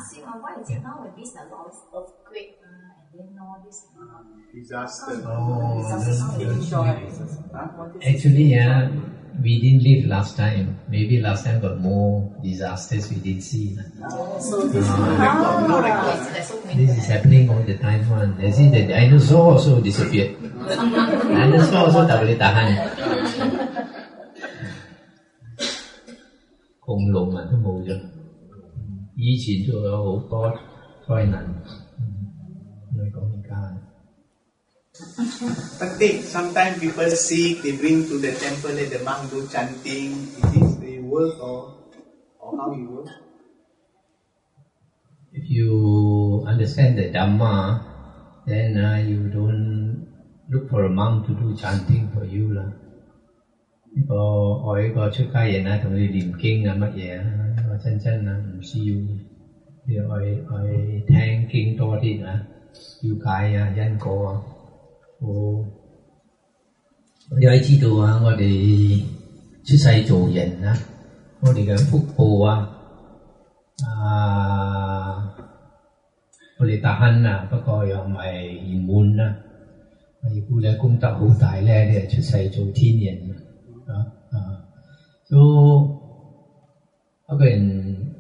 ask you, why is it nowadays a lot of earthquake and then all this disaster? Actually, we didn't live last time. Maybe last time got more disasters we didn't see. So this is happening all the time. You see, the dinosaur also disappeared. Dinosaur also tak boleh tahan. 恐龍都冇咗，以前仲有好多災難。你講而家。But sometimes people sick, they bring to the temple, let the monk do chanting. It is the work or how it works? If you understand the Dhamma, then you don't look for a monk to do chanting for you lah. 呢個愛個出家人啊，同你念經啊乜嘢啊，我真啊唔需要，你愛聽經多啲啊，了解啊因果啊，我哋知道啊，我哋出世做人啊，我哋嘅福報啊，我哋大亨啊，不過又唔係圓滿啊，如果你功德好大咧，你係出世做天人啊。一個人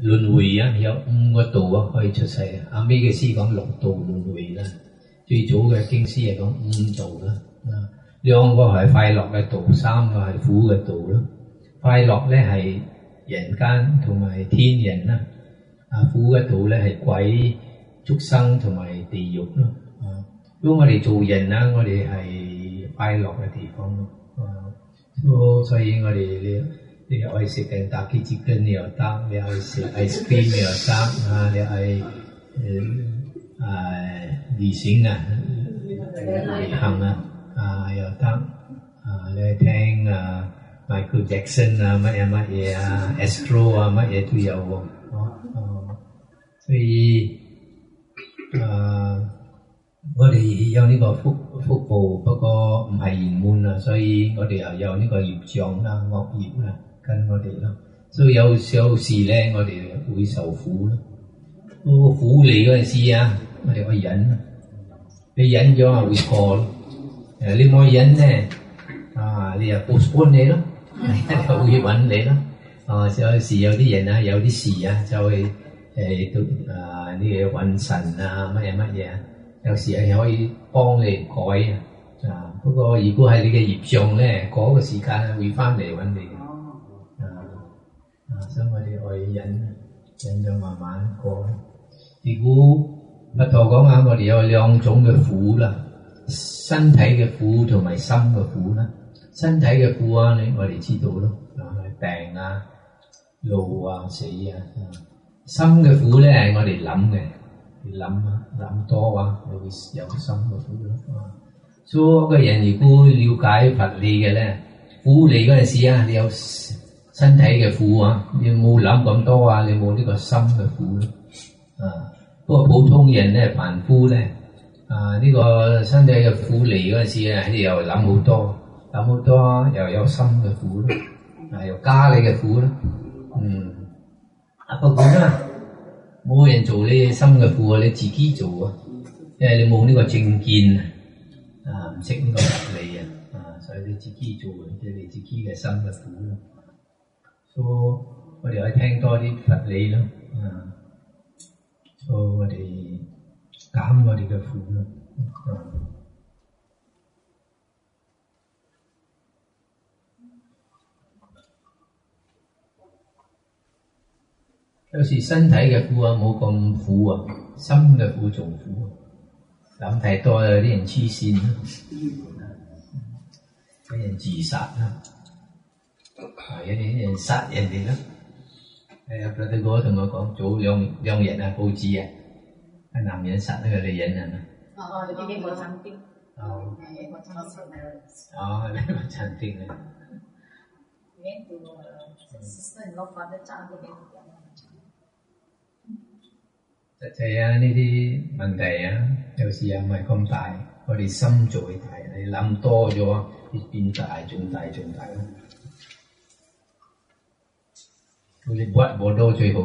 輪迴啊，有5個道啊可以出世啊。後尾嘅師講6道輪迴啦，最早嘅經師係講5道啦。2個係快樂嘅道，3個係苦嘅道啦。快樂咧係人間同埋天人啦，苦嘅道咧係鬼、畜生同埋地獄咯。如果我哋做人啊，我哋係快樂嘅地方咯。所以我哋你愛食嘅打機之根你又得，你愛食 ice cream 你又得你愛旅行啊旅行啊又得你愛聽Michael Jackson 啊乜嘢Astro 啊乜嘢都有喎所以我哋有呢個福報，不過唔係圓滿啦，所以我哋又有呢個業障啦、惡業啦，跟我哋啦，所以有時咧，我哋會受苦咯。苦嚟嗰陣時啊，我哋可以忍，你忍咗啊會過咯。你冇忍咧，你又 postpone 你咯，又會揾你咯。有時有啲人啊，有啲事啊，就會呢個揾神啊，乜嘢啊。有時係可以幫你改不過如果係你嘅業障咧，嗰個時間會翻嚟揾你所以我哋可以忍咗慢慢過。如果佛陀講啊，我哋有2種嘅苦啦，身體嘅苦同埋心嘅苦啦。身體嘅苦啊，我哋知道咯，病啊、老啊、死啊。心嘅苦咧係我哋諗嘅。你諗多你會有心嘅苦咯。所以一個人如果了解佛理嘅咧，苦嚟嗰陣時啊，你有身體嘅苦啊，你冇諗咁多你冇呢個心嘅苦咯。不過普通人咧，凡夫咧，呢個身體嘅苦嚟嗰陣時啊，你又諗好多，又有心嘅苦咯，又加你嘅苦咯。不過冇人做你心嘅苦你自己做因為你冇呢個正見唔識呢個佛理所以你自己做即係你自己嘅心嘅苦咯。所以我哋可以聽多啲佛理咯，所以我哋減我哋嘅苦咯。有時身體嘅苦冇咁苦心嘅苦仲苦諗太多有啲人黐線有人自殺啦，有啲人殺人哋啦。嗰啲哥同我講，早兩日報紙男人殺呢個女人你見過餐廳？你個餐廳實際呢啲問題有時又唔係咁大，我哋心就會大，你諗多咗，變大，仲大咯。你 buat bodoh 最好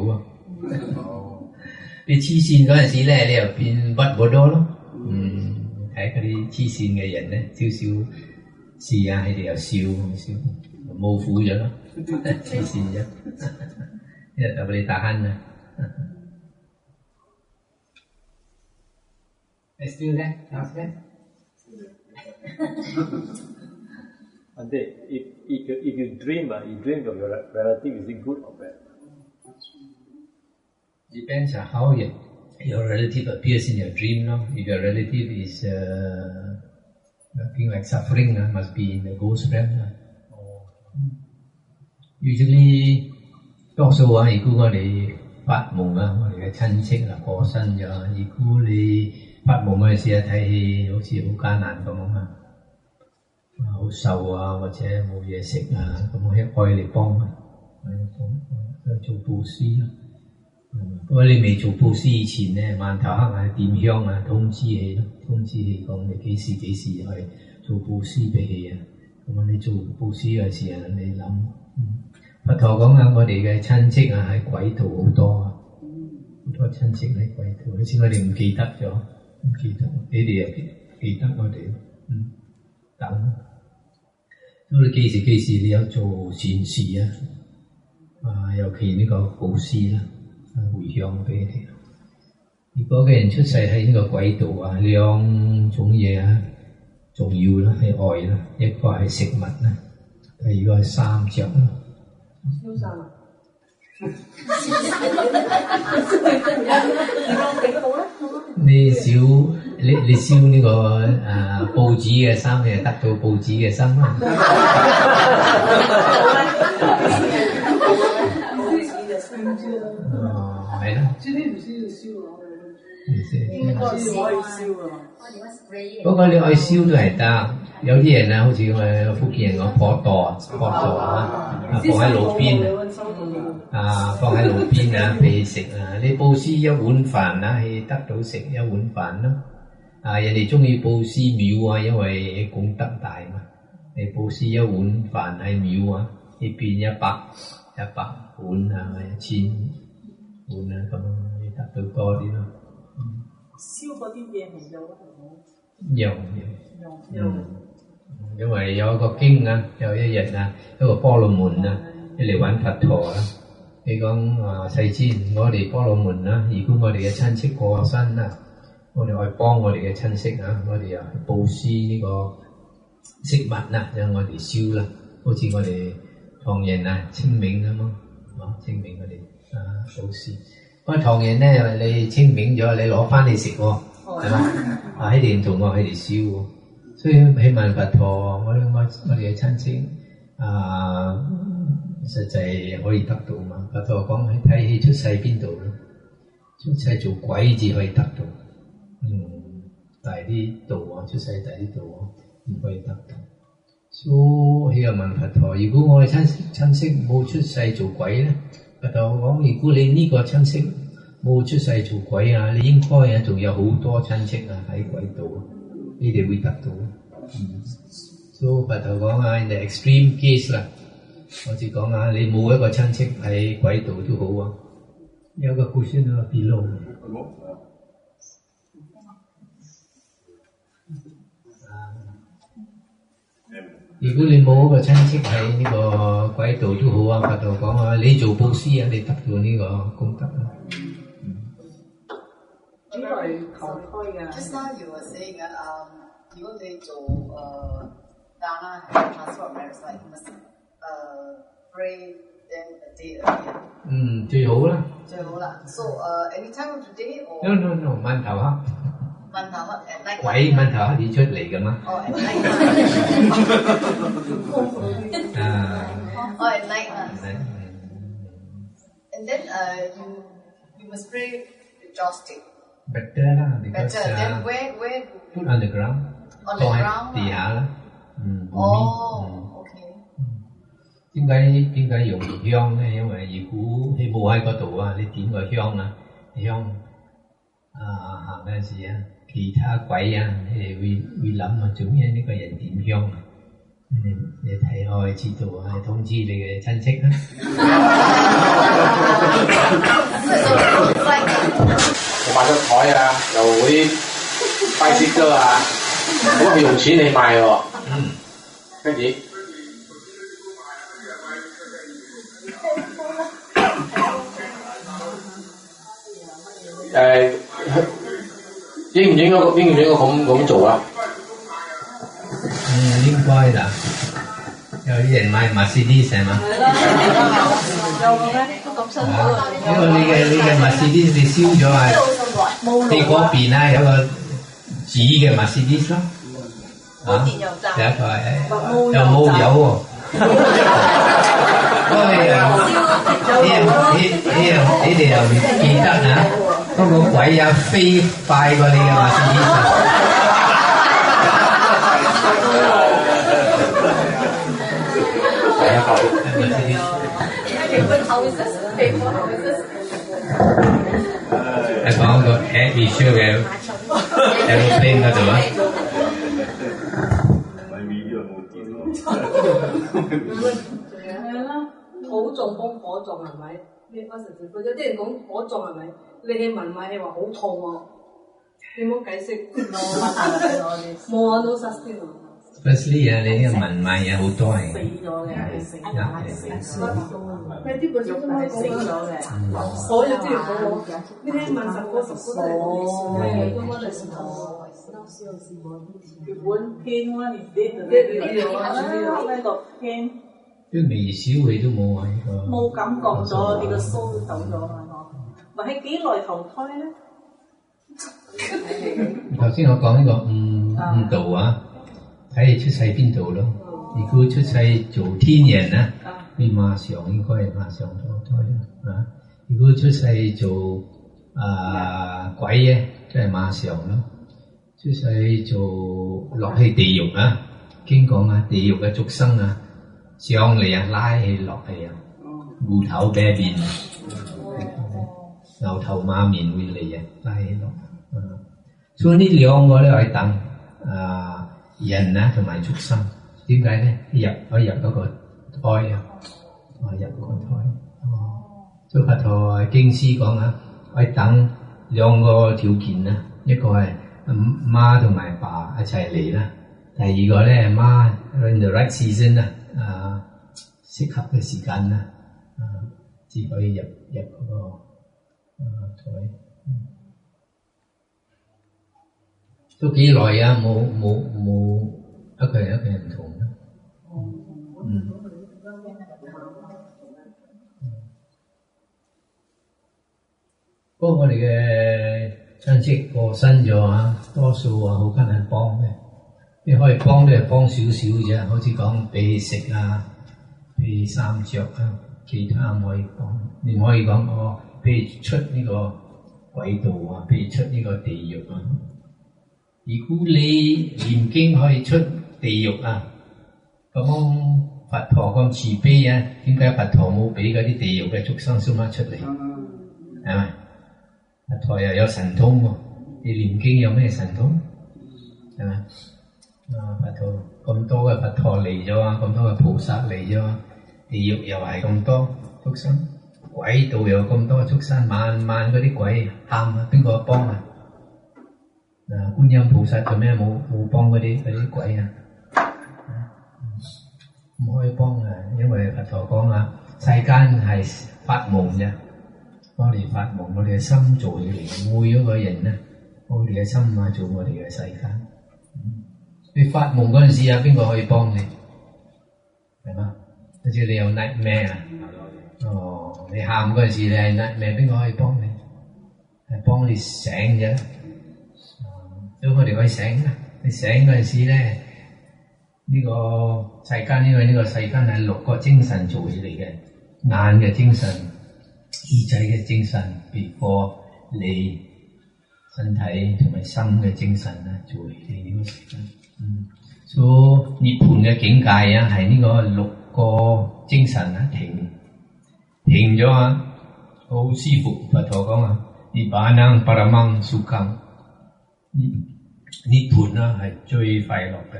你黐線嗰陣時咧，你又變屈好多咯。睇嗰啲黐線嘅人咧，少少事啊，佢哋又笑，冇苦咗咯，黐線啫，一日就俾你tahan啦。Still there? Last there? And then, if you dream of your relative, is it good or bad? Depends on how your relative appears in your dream. No? If your relative is looking like suffering, must be in the ghost realm. Usually, 多數話，如果我哋發夢啊，我哋嘅親戚啊過身咗，如果你發夢嗰陣時睇戲，好似好艱難咁啊，好瘦啊，或者冇嘢食啊，咁我一愛嚟幫佢，做布施咯。不過你未做布施以前咧，饅頭黑啊、點香啊，通知你咯，通知你講你幾時去做布施俾佢啊。咁你做布施嘅時候，你諗，佛陀講啊，我哋嘅親戚啊喺鬼度好多啊，好多親戚喺鬼度，好似我哋唔記得咗，唔記得，你哋又記得我哋，等。咁你幾時你有做善事啊？尤其呢個布施啦。回向俾佢哋。如果嘅人出世喺呢個鬼道啊，兩種嘢啊重要啦，係愛啦，一個係食物啦，第二個係衫着啦。燒衫啊！你燒呢個報紙嘅衫，你就得到報紙嘅衫啦。係啦，呢啲唔需要燒啊，應該可以燒啊。不過你愛燒都係得，有啲人啊，好似我福建人講破座啊，放喺路邊啊，放喺路邊啊，俾食啊。你布施一碗飯啊，係得到食一碗飯咯。啊，人哋中意布施廟啊，因為功德大嘛。你布施一碗飯喺廟啊，你變100碗啊，1000碗啊，咁你得到多啲咯。燒嗰啲嘢係有得冇？有。因為有一個經啊，有一日啊，一個婆羅門啊，你嚟揾佛陀啊，你講世尊，我哋婆羅門啊，如果我哋嘅親戚過身啊，我哋愛幫我哋嘅親戚啊，我哋又布施呢個食物啊，讓我哋燒啦，好似我哋唐人啊清明咁咯，清明我哋布施。咁唐人咧，你清明咗，你攞翻嚟食喎，係嘛？喺地同我喺度燒喎，所以起問佛陀，我哋嘅親戚實際可以得到嘛？佛陀講你睇戲出世邊度咧？出世做鬼至可以得到，大啲度啊，出世大啲度啊，唔可以得到。所以又問佛陀：如果我嘅親戚冇出世做鬼咧？佛陀講：如果你呢個親戚冇出世做鬼啊，你應該啊仲有好多親戚啊喺鬼度，你哋會得到。所以佛陀講啊 ，in the extreme case 啦，我只講啊，你冇一個親戚喺鬼度都好啊。有個故事啊 below。如果你冇一個親戚喺呢個鬼道都好啊，佛陀講啊，你做布施啊，你得到呢個功德啊。呢個係投胎嘅。Just now you were saying 如果你做dana transfer marriage like you must pray them a day earlier。最好啦。最好啦。So any time of the day or？ No， 饅頭黑。饅頭黑 at night。鬼饅頭黑點出嚟㗎嘛？哦 at night。at night 啊。And then you must pray the joss stick。Better 啦 ，because then where put on the ground， on the ground 地下啦，OK。點解用香咧？因為如果你冇喺嗰度啊，你點個香啊？香行嗰陣時啊，其他鬼啊，你哋會諗啊，做咩呢個人點香啊？你睇開知道啊，通知你嘅親戚啦。就嗰啲 bicycle 啊，咁係用錢嚟買喎。跟住應唔應該咁做啊？應該啦。有啲人買 Mercedes 係嘛？有嘅咩？都咁辛苦。因為你嘅 Mercedes 你燒咗啊，你嗰邊啊有個紙嘅 Mercedes 咯。冇電油站。第一個係又冇油喎。你哋又唔記得啊？嗰個鬼啊飛快過你嘅 Mercedes。係講個 Air Visual 嘅 aeroplane 嗰度啊。係啦，土葬幫火葬係咪？咩嗰時有啲人講火葬係咪？你嘅文買係話好痛喎，你冇解釋。冇啊，都實踐喎。Firstly 啊，你呢個文賣嘢好多係死咗嘅，死咗咩啲本身都係死咗嘅，所有啲人講我，呢啲問10個10個都係講歷史嘅，咁我哋是講。原本偏喎，你偏啲微小佢都冇啊，呢個冇感覺咗，你個蘇都走咗嘛？咪係幾耐投胎咧？頭先我講呢個誤導啊，睇你出世邊度咯。如果出世做天人啊，你馬上應該係馬上投胎啊。如果出世做鬼嘅，即係馬上咯。出世做落去地獄啊，經講啊，地獄嘅畜生啊，上嚟啊，拉起落去啊，芋頭啤面啊，牛頭馬面會嚟啊，拉起落。所以呢兩個咧係等人啊同埋畜生，點解咧？可以入嗰個胎啊，入嗰個胎。所以佛陀經師講啊，係等兩個條件啊，一個係媽同埋爸一齊嚟啦，第二個咧媽 in the right season 啦，適合嘅時間啦，至可以入嗰個胎。都幾耐啊！冇一個人唔同啦。不過我哋嘅親戚過身咗啊，多數好艱難幫嘅。你可以幫都係幫少少啫，好似講俾食啊、俾衫着啊，其他唔可以幫。你唔可以講我俾出呢個軌道啊，俾出呢個地獄啊。如果你念經可以出地獄啊，咁佛陀咁慈悲啊，點解佛陀冇俾嗰啲地獄嘅畜生出嚟？係咪？佛陀又有神通喎，你念經有咩神通？係咪？佛陀咁多嘅佛陀嚟咗啊，咁多嘅菩薩嚟咗啊，地獄又係咁多畜生，鬼道又咁多畜生，晚晚嗰啲鬼喊啊，邊個幫啊？觀音菩薩做咩冇幫嗰啲鬼啊？唔可以幫啊，因為佛陀講啊，世間係發夢啫，我哋發夢，我哋嘅心做起嚟，每一個人咧，我哋嘅心啊做我哋嘅世間。你發夢嗰陣時啊，邊個可以幫你？係嘛？好似你有 nightmare 啊，你喊嗰陣時你係 nightmare，邊個可以幫你？係幫你醒啫。所以我哋可以醒啊！你醒嗰陣時咧，呢個世間，因為呢個世間係6個精神做起嚟嘅，眼嘅精神、耳仔嘅精神，別過你身體同埋心嘅精神啊，做起嚟呢個世間。所以涅槃嘅境界啊，係呢個6個精神啊停咗啊，好舒服。佛陀講啊，涅槃巴拉芒蘇康。涅槃啦係最快樂嘅。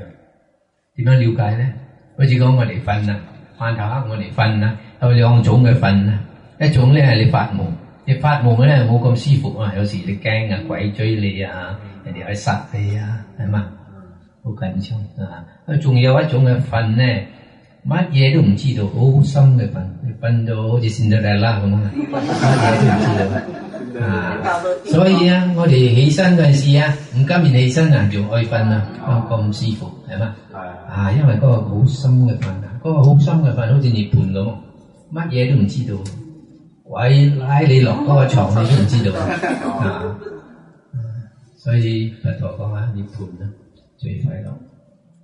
點樣了解咧？好似講我哋瞓啦，晚頭黑我哋瞓啦，有2種嘅瞓啦。一種咧係你發夢，你發夢咧冇咁舒服啊，有時你驚啊，鬼追你啊，人哋去殺你啊，係嘛？好緊張啊！仲有一種嘅瞓咧，乜嘢都唔知道，好深嘅瞓，你瞓到好似仙得啦咁啊，乜嘢都唔知道啊！所以啊，我哋起身嗰陣時啊，唔今年起身啊，仲愛瞓啊，咁舒服係嘛？啊，因為嗰個好深嘅瞓啊，嗰個好深嘅瞓好似涅槃咁，乜嘢都唔知道。鬼拉你落嗰個床你都唔知道啊！所以佛陀講啊，涅槃啊最快樂。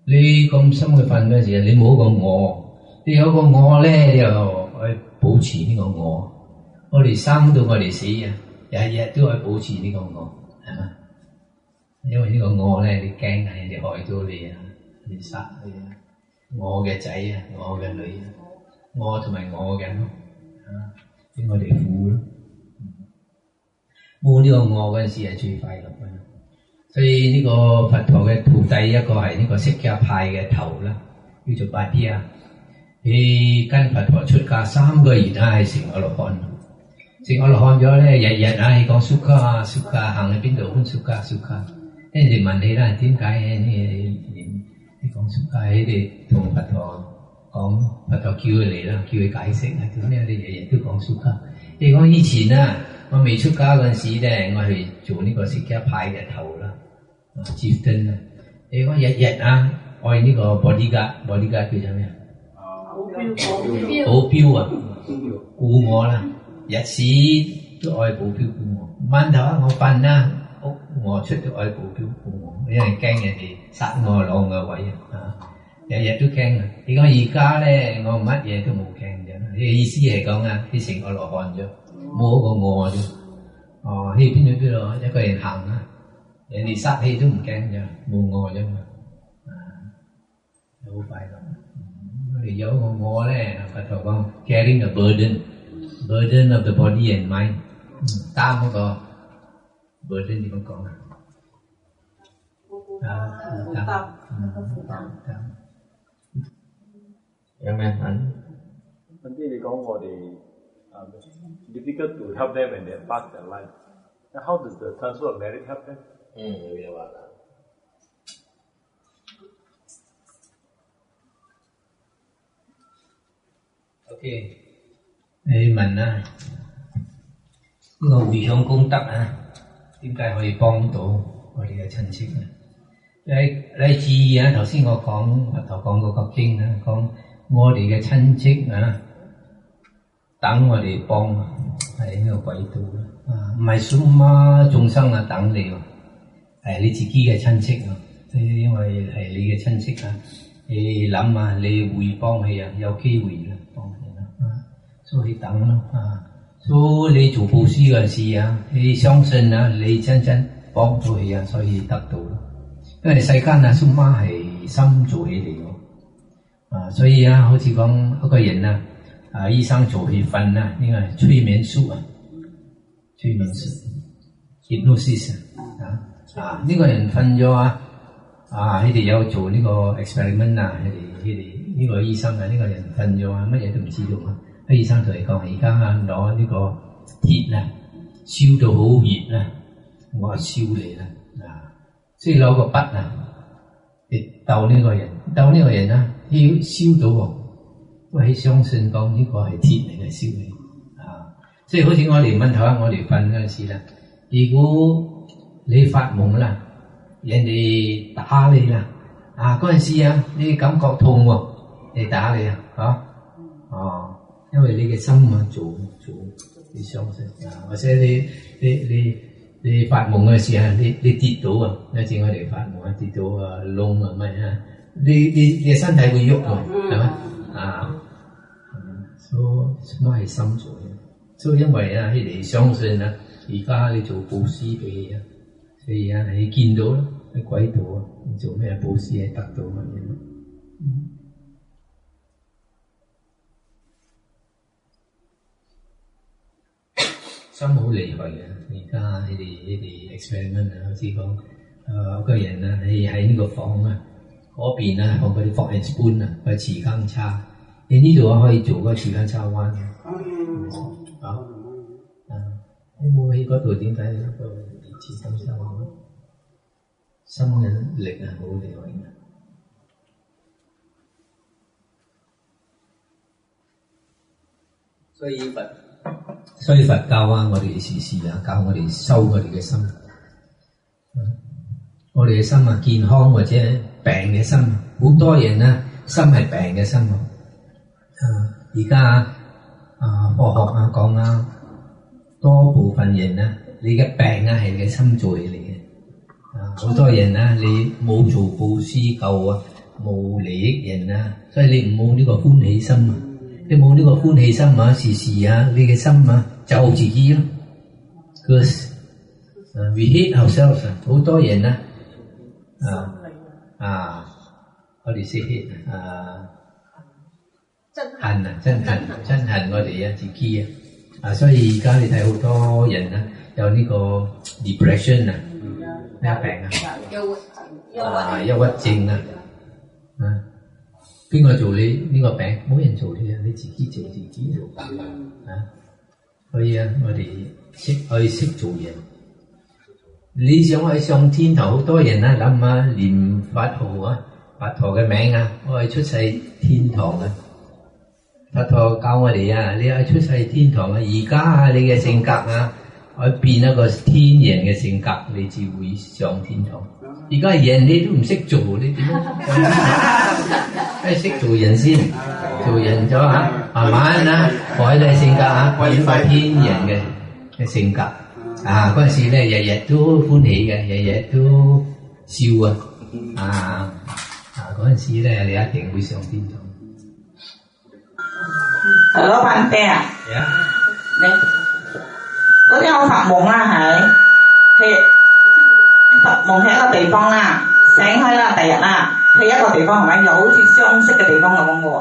你咁深嘅瞓嗰時，你冇個我，你有個我咧，你又去保持呢個我。我哋生到我哋死啊，日日都去保持呢個我，係嘛？因為呢個我咧，你驚係人哋害到你啊，你殺你啊，我嘅仔啊，我嘅女啊，我同埋我嘅啊。俾我哋苦咯，冇呢個我嗰陣時係最快樂嘅。所以呢個佛陀嘅徒弟一個係呢個釋迦派嘅頭啦，叫做巴啲啊。佢跟佛陀出家3個月啊，係成阿羅漢。成阿羅漢咗咧，日日啊，佢講蘇卡啊，蘇卡行去邊度搬蘇卡蘇卡。跟住問你啦，點解你講蘇卡？佢哋同佛陀。講佛陀叫佢嚟啦，叫佢解釋啊，點解你日日都講蘇卡？你講以前啊，我未出家嗰陣時咧，我係做呢個釋迦派嘅頭啦，接燈啦。你講日日啊，愛呢個 bodyguard 叫做咩啊？保鏢啊，顧我啦，日時都愛保鏢顧我。晚頭啊，我瞓啦，屋我出都愛保鏢顧我，因為驚人哋殺我攞我個位啊。日日都驚啊！你講而家咧，我乜嘢都冇驚啫。你嘅意思係講啊，佢成個羅漢咗，冇一個我啫。哦，喺邊度一個人行啊，人哋殺氣都唔驚啫，冇我啫嘛。好快樂。我哋有一個我咧，佛陀講 carrying the burden of the body and mind， 擔嗰個 burden 點樣講啊？擔。有咩問？問啲你講我哋difficult to help them when they pass their life. How does the transfer of merit help them? 有話啦。OK， 你問啊，呢個回向功德啊，點解可以幫到我哋嘅親戚啊？你注意啊，頭先我講佛陀講嗰個經啊，講。我哋嘅親戚啊，等我哋幫係呢個軌道啊，唔係數碼眾生啊等你喎，係你自己嘅親戚啊，因為係你嘅親戚啊，你諗啊，你會幫佢啊，有機會啦，幫佢啦，所以等咯啊，所以你做布施嗰陣時啊，你相信啊，你真幫到佢啊，所以得到咯，因為世間啊，數碼係心做起嚟喎。所以啊，好似講一個人啊，醫生做佢瞓啊，呢個係催眠術啊，催眠術 hypnosis 呢個人瞓咗啊，佢哋有做呢個 experiment 啊，佢哋呢個醫生啊，呢個人瞓咗啊，乜嘢都唔知道啊，啲醫生同佢講，而家攞呢個鐵啊，燒到好熱啊，我話燒你啦，所以攞個筆啊，嚟鬥呢個人啊。要燒到喎，都係相信講呢個係鐵嚟嘅燒你所以好似我哋問頭我哋瞓嗰陣時啦，如果你發夢啦，人哋打你啦，嗰陣時啊，你感覺痛喎，你打你因為你嘅心啊做，你相信或者你發夢嘅時候，你跌到啊，有時我哋發夢啊跌到窿啊乜啊。你嘅身體會喐喎，係咪？所以係心做嘅。所以因為啊，佢哋相信啊，而家你做布施俾佢啊，所以啊，你見到啦，喺軌道啊，你做咩布施係得到乜嘢？心好厲害嘅，而家佢哋 experiment 啊，好似講個人啊，你喺呢個房啊。嗰邊啊，放嗰啲 fork and spoon 啊，個匙羹叉，你呢度可以做嗰個匙羹叉彎冇喺嗰度點解個意志咁收啊？心嘅力係好厲害嘅。所以佛教啊，我哋時時啊教我哋修我哋嘅心。我哋嘅心啊，健康或者病嘅心，好多人啊心係病嘅心啊。而家科學啊講啊，多部分人啊，你嘅病啊係你嘅心做起嚟嘅。好多人啊，你冇做布施救啊，冇利益人啊，所以你唔冇呢個歡喜心啊。你冇呢個歡喜心啊，時時啊，你嘅心啊就自己咯。Because we hate ourselves， 好多人啊，我哋識 hate 恨啊，真恨我哋啊自己啊，所以而家你睇好多人啊，有呢個 depression 啊，咩病啊？憂鬱症啊，邊個做你呢個病？冇人做你啊，你自己做自己啊。所以啊，我哋識做人。你想去上天堂，好多人啊諗下念佛號啊，佛陀嘅名啊，我係出世天堂啊。佛陀教我哋啊，你係出世天堂啊，而家啊你嘅性格啊，可以變一個天人嘅性格，你至會上天堂。而家人你都唔識做，你點樣？梗係識做人先，做人咗啊，慢慢啊改你性格啊，變個天人嘅性格啊。嗰陣時咧，日日都歡喜嘅，日日都笑啊！嗰陣時咧，你一定會上天堂。老闆爹啊，你嗰啲我發夢啦，發夢喺一個地方啦，醒開啦，第日啦，去一個地方係咪有好似相識嘅地方咁嘅喎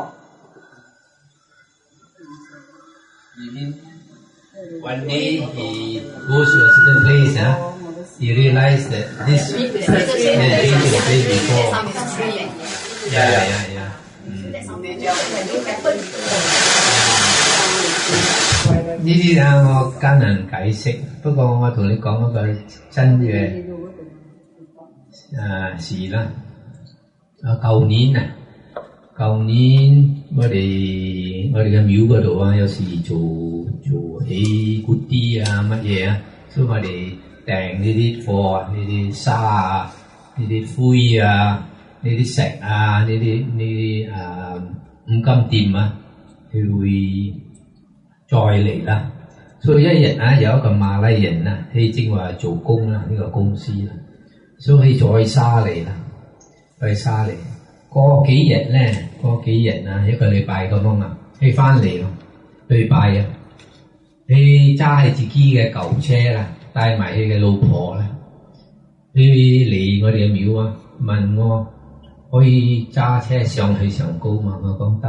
？One day he goes to a certain place, he realized that this has been to the place before. Yeah. 呢啲啊，我艱難解釋。不過我同你講一個真嘅事啦。舊年我哋嘅廟嗰度啊，有時做起骨啲啊乜嘢啊，所以我哋訂呢啲貨啊，呢啲沙啊，呢啲灰啊，呢啲石啊，呢啲五金店啊，佢會再嚟啦。所以一日啊，有一個馬來人啊，佢正話做工啦，呢個公司啦，所以再沙嚟啦，過幾日啊，一個禮拜咁樣啊，佢翻嚟咯，禮拜啊，佢揸起自己嘅舊車啦，帶埋佢嘅老婆啦，佢嚟我哋嘅廟啊，問我可以揸車上去上高嘛？我講得，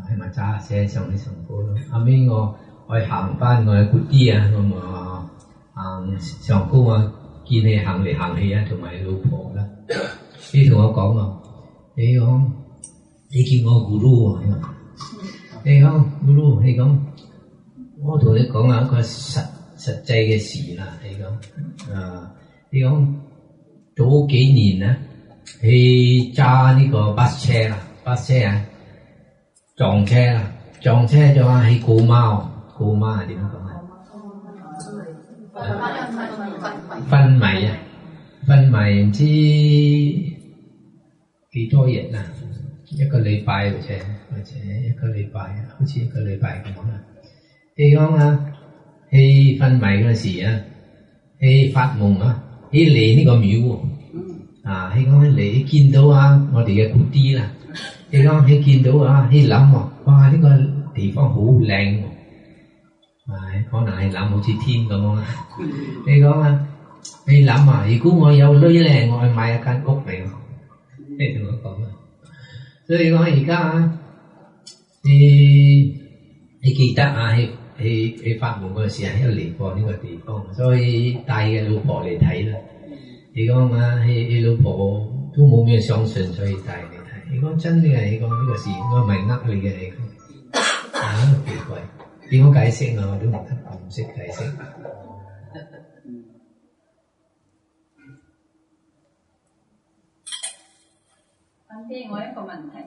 係咪揸車上去上高咯？後尾我行翻我嘅嗰啲啊，咁啊行上高啊，見你行嚟行去啊，同埋老婆啦，佢同我講啊，你叫我 Guru 喎，你講，我同你講啊一個實際嘅事啦，你講早幾年啊，佢揸呢個巴士車啊，撞車咗喺告貓係點講啊？昏迷唔知幾多日啊？一個禮拜或者一個禮拜啊，好似一個禮拜咁啊。你講啊，佢昏迷嗰時啊，佢發夢啊，佢嚟呢個廟啊，佢講嚟見到啊我哋嘅古啲啦，你講佢見到啊，佢諗喎，哇呢個地方好靚喎，可能係諗好似天咁樣啦。你講啊，你諗啊，如果我有女咧，我去買一間屋俾我，你同我講啊。所以講而家啊，你記得啊，佢發夢嗰時係有嚟過呢個地方，所以帶嘅老婆嚟睇啦。你講啊，佢老婆都冇咩相信，所以帶嚟睇。你講真嘅，你講呢個事，我唔係呃你嘅，你講奇怪。點樣解釋啊？我都唔識解釋。阿爹，我一個問題。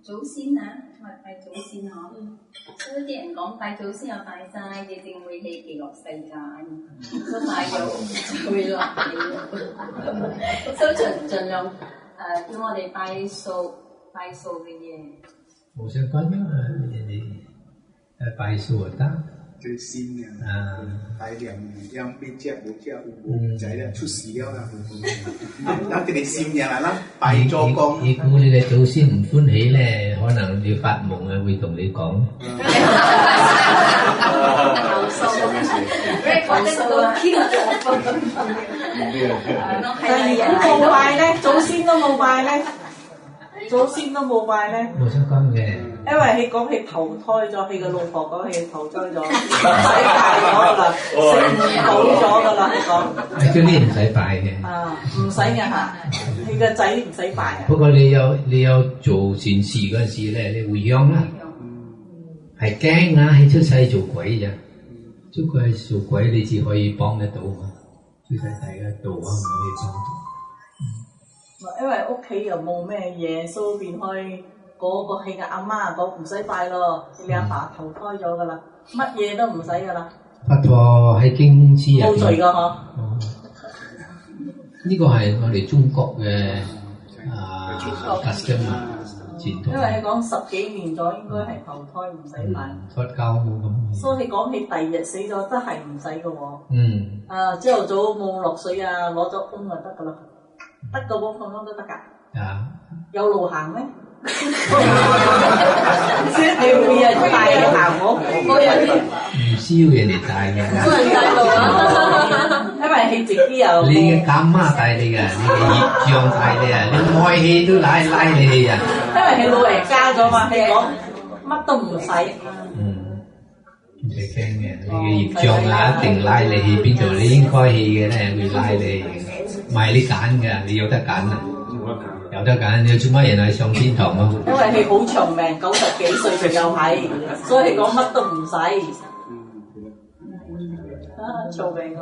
祖先啊，我係拜祖先嗬。所以啲人講拜祖先又拜晒，你正會起極樂世界，都拜咗就會落地。所以盡量叫我哋拜數嘅嘢。冇相干因為人哋拜數就得。最新啊，大量讓被接冇接冇仔啦，出事了啦。嗱，佢哋新年啦，拜咗公。你估你嘅祖先唔歡喜咧，可能你發夢啊會同你講。冇拜咧，祖先都冇拜咧，祖先都冇拜咧。冇相干嘅。因為佢講佢投胎咗，佢個老婆講佢投胎咗，唔使拜咗噶啦，食唔到咗噶啦，佢講。嗰啲唔使拜嘅。啊，唔使嘅嚇，佢個仔唔使拜啊。不過你有做善事嗰陣時咧，你回鄉啦，係驚啊！喺出世做鬼咋，出世做鬼你至可以幫得到嘛，出世大家道啊唔可以幫到。因為屋企又冇咩嘢，所以變開。嗰個係阿媽講唔使拜咯，你阿爸投胎咗噶啦，乜嘢都唔使噶啦。佛陀喺經書入邊冇罪噶嗬。呢個係我哋中國嘅custom 啊，傳統。因為佢講10幾年咗，應該係投胎唔使拜。佛教冇咁。所以你講起第二日死咗真係唔使噶喎。朝頭早冇落水啊，攞咗泵就得噶啦，得個泵咁樣都得㗎。有路行咩？你每日帶人行我唔需要人哋帶嘅，冇人帶路啊！因為佢自己又你嘅乾媽帶你㗎，你嘅業障帶你啊，你愛氣都拉你去啊！因為佢老人家咗嘛，佢講乜都唔使。唔使驚嘅，你嘅業障啊一定拉你去邊度，你應該去嘅咧會拉你，唔係你揀㗎，你有得揀啊！有得揀，你做乜人係上天堂咯？因為佢好長命，90幾歲佢又係，所以佢講乜都唔使。做命喎，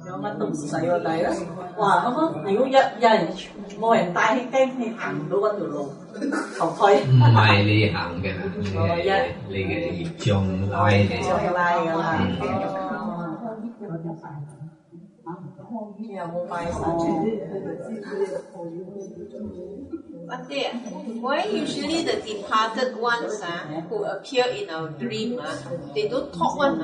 有乜都唔使喎，但係咧，哇咁啊！如果有人冇人帶，驚佢行唔到嗰條路，投胎。唔係你行嘅，你嘅業障拉你。拉㗎啦。又冇拜神。Auntie, why usually the departed ones who appear in our dream, they don't talk one?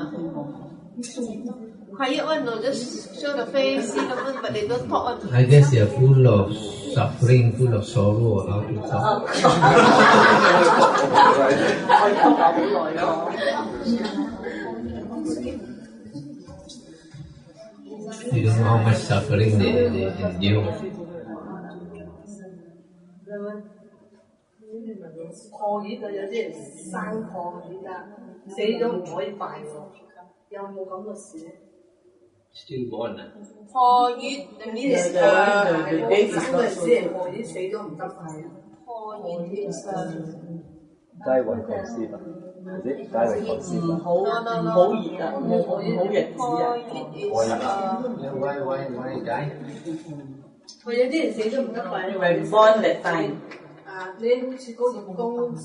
Quiet one, no, just show the face, see the one, but they don't talk one. I guess they are full of suffering, full of sorrow, how to talk. You don't know how much suffering they endure. 破熱就有啲人生破熱啊，死咗唔可以拜喎，有冇咁嘅事？Stillborn 啊？破熱定呢？生嗰陣時係破熱，死咗唔得拜啊。破熱其實齋為求師吧，或者齋為求師吧。唔好熱啊，唔好日子啊。Why die？ 佢有啲人死咗唔得拜，因為 born that time。你好似嗰個公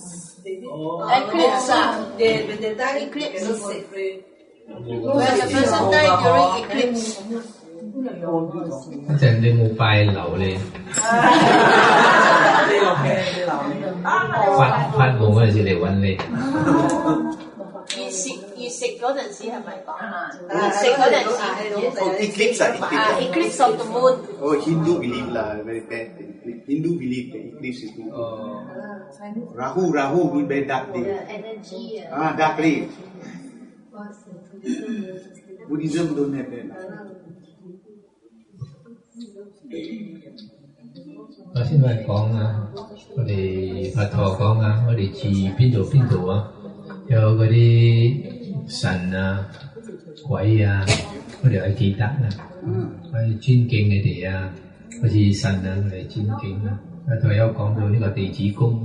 你啲 eclipse 啊 they die eclipse when the person die during eclipse 一陣你冇拜流你，發夢嗰陣時嚟揾你。月食嗰陣時係咪講啊？月食嗰陣時 eclipse of the moon。Oh, Hindu believe lah, very bad thing. Hindu believe the eclipse is good. Rahu mean very dark day. Energy. Dark day. Buddhism don't have that. 我先咪講啊，我哋佛陀講啊，我哋住邊度啊，有嗰啲神啊、鬼啊，我哋係記得啊，我哋尊敬佢哋啊，好似神啊，我哋尊敬啊。佛陀有講到呢個地子宮，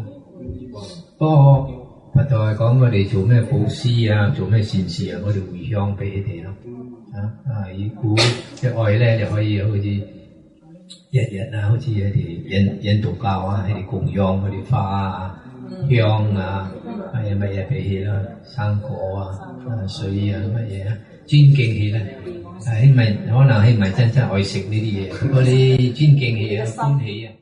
不過佛陀係講我哋做咩布施啊，做咩善事啊，我哋回向俾佢哋咯。如果即係愛咧，就可以好似日日啊，好似佢哋印度教啊，佢哋供養佢哋花啊、香啊，乜嘢俾佢啦，生果啊、水啊乜嘢啊，尊敬佢啦。可能佢唔係真正愛食呢啲嘢，不過你尊敬佢啊，歡喜啊。